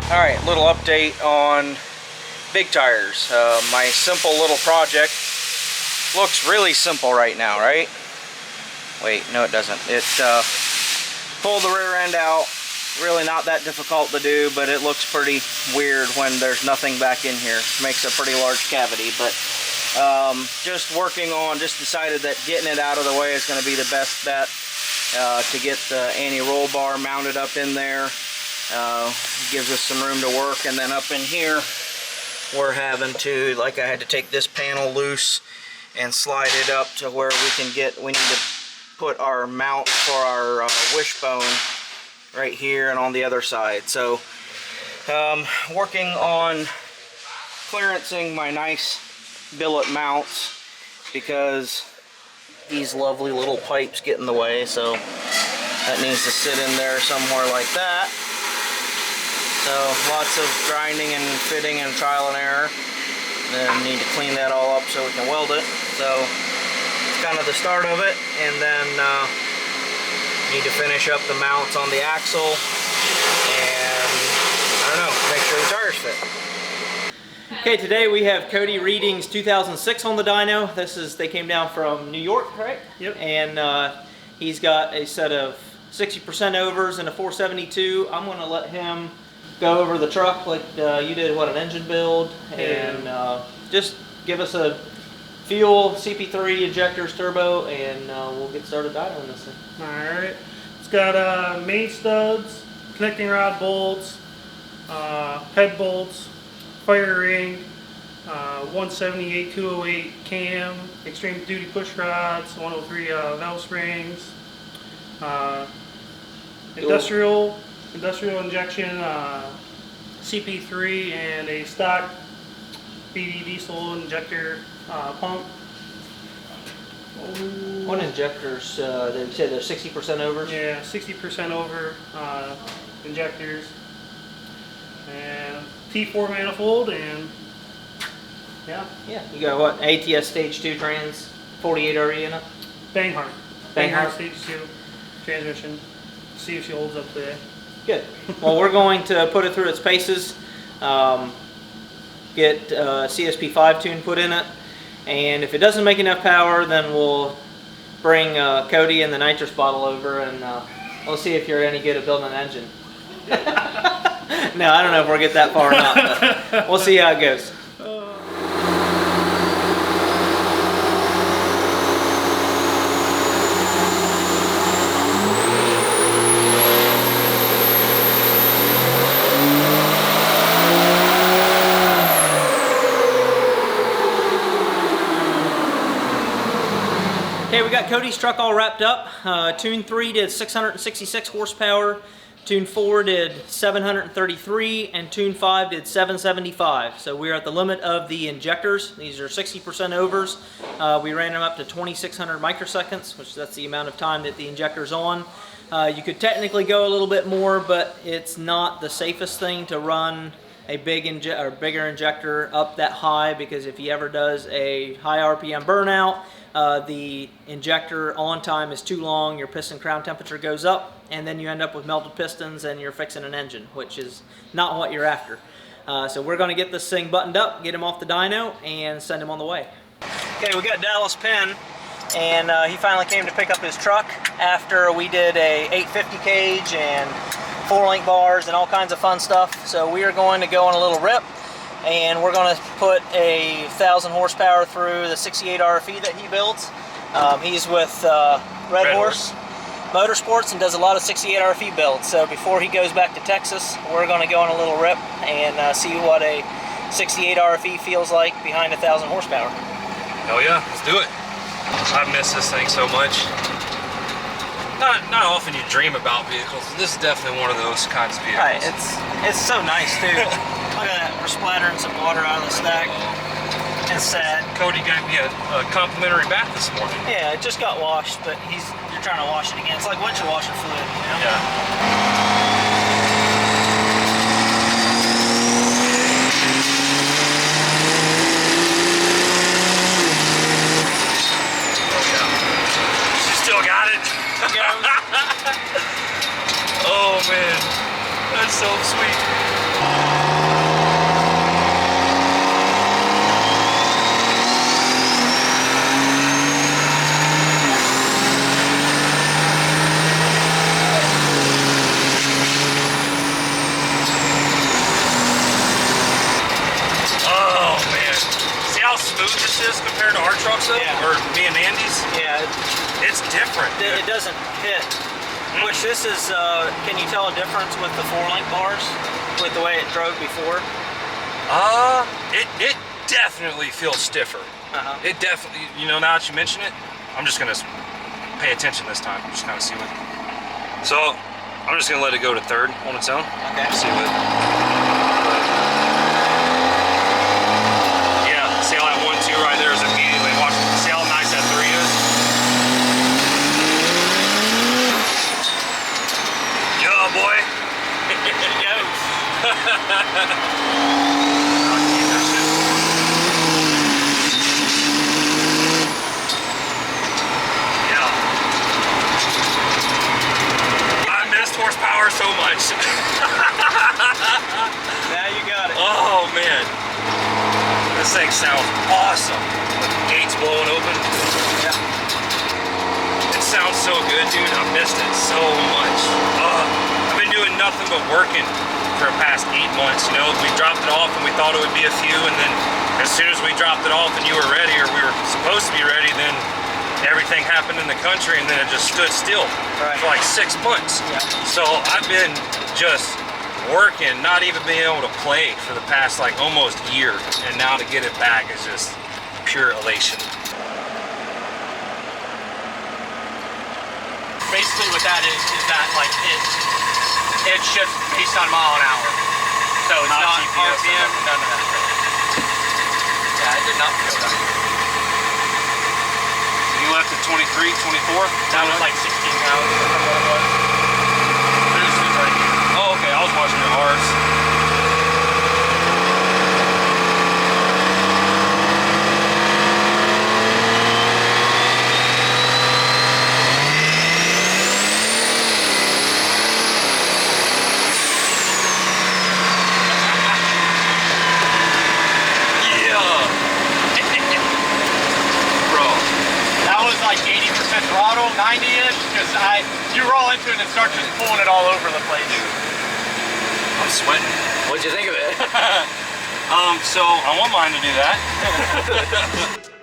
Alright, little update on big tires. My simple little project looks really simple right now, right? Wait, no it doesn't. It pulled the rear end out. Really not that difficult to do, but it looks pretty weird when there's nothing back in here. Makes a pretty large cavity, but just decided that getting it out of the way is going to be the best bet to get the anti-roll bar mounted up in there. Gives us some room to work, and then up in here we're having to, like, I had to take this panel loose and slide it up to where we need to put our mount for our wishbone right here and on the other side. So working on clearancing my nice billet mounts because these lovely little pipes get in the way, so that needs to sit in there somewhere like that. So lots of grinding and fitting and trial and error. Then need to clean that all up so we can weld it. So it's kind of the start of it, and then need to finish up the mounts on the axle and I don't know, make sure the tires fit. Okay, today we have Cody Reading's 2006 on the dyno. They came down from New York, right? Yep. And he's got a set of 60% overs and a 472. I'm going to let him go over the truck like you did, an engine build, and just give us a fuel, CP3, injectors, turbo, and we'll get started dynoing this thing. Alright, it's got main studs, connecting rod bolts, head bolts, fire ring, 178, 208 cam, extreme duty push rods, 103 valve springs, industrial injection CP3, and a stock BD diesel injector pump. What injectors? They said they're 60% overs? Yeah, 60% over injectors. And T4 manifold, and yeah. You got what? ATS stage 2 trans, 48 RE in it? Banghart. Banghart stage 2 transmission. See if she holds up today. Good. Well, we're going to put it through its paces, get CSP5 tune put in it, and if it doesn't make enough power, then we'll bring Cody and the nitrous bottle over, and we'll see if you're any good at building an engine. No, I don't know if we'll get that far or not, but we'll see how it goes. Okay, we got Cody's truck all wrapped up. Tune 3 did 666 horsepower, Tune 4 did 733, and Tune 5 did 775. So we're at the limit of the injectors. These are 60% overs. We ran them up to 2600 microseconds, which that's the amount of time that the injector's on. You could technically go a little bit more, but it's not the safest thing to run a bigger injector up that high, because if he ever does a high RPM burnout, the injector on time is too long, your piston crown temperature goes up, and then you end up with melted pistons and you're fixing an engine, which is not what you're after. So we're going to get this thing buttoned up, get him off the dyno, and send him on the way. Okay, we got Dallas Penn, and he finally came to pick up his truck after we did a 850 cage and 4-link bars and all kinds of fun stuff. So we are going to go on a little rip, and we're going to put a 1000 horsepower through the 68 RFE that he builds. He's with Red Horse Motorsports and does a lot of 68 RFE builds. So before he goes back to Texas, we're going to go on a little rip and see what a 68 RFE feels like behind 1000 horsepower. Hell yeah, let's do it. I miss this thing so much. Not often you dream about vehicles. This is definitely one of those kinds of vehicles. Right, it's so nice too. Look at that, we're splattering some water out of the stack. It's sad. Cody gave me a complimentary bath this morning. Yeah, it just got washed, but you're trying to wash it again. It's like windshield washer fluid, you know? Yeah. Still got it. It goes. Oh man, That's so sweet. Oh man. See how smooth this is compared to our trucks though? Yeah. Or me and Andy's? Yeah, It's different. it doesn't hit. Which this is, can you tell a difference with the 4-link bars? With the way it drove before? It definitely feels stiffer. It definitely, you know, now that you mention it, I'm just gonna pay attention this time. Just kind of see what. So, I'm just gonna let it go to third on its own. Okay. See what. Yeah, see how that 1-2 right there is immediately. Watch, see how nice that 3 is? Yeah, boy. Yeah. I missed horsepower so much. Now you got it. Oh man. This thing sounds awesome. With the gates blowing open. Yeah. It sounds so good, dude. I missed it so much. I've been doing nothing but working for the past 8 months. You know, we dropped it off and we thought it would be a few, and then as soon as we dropped it off and you were ready, or we were supposed to be ready, then everything happened in the country and then it just stood still for like 6 months. Yeah. So I've been just working, not even being able to play for the past like almost year, and now to get it back is just pure elation. Basically what that is that like it's just based on mile an hour. So it's Not not GPS, RPM, none of that. Yeah, it did not feel that. You left at 23, 24? That was like 16 pounds or something what it was. Boost is right here. Oh, okay, I was watching your R's. That was like 80% throttle, 90-ish, because you roll into it and start just pulling it all over the place. I'm sweating. What'd you think of it? So I want mine to do that.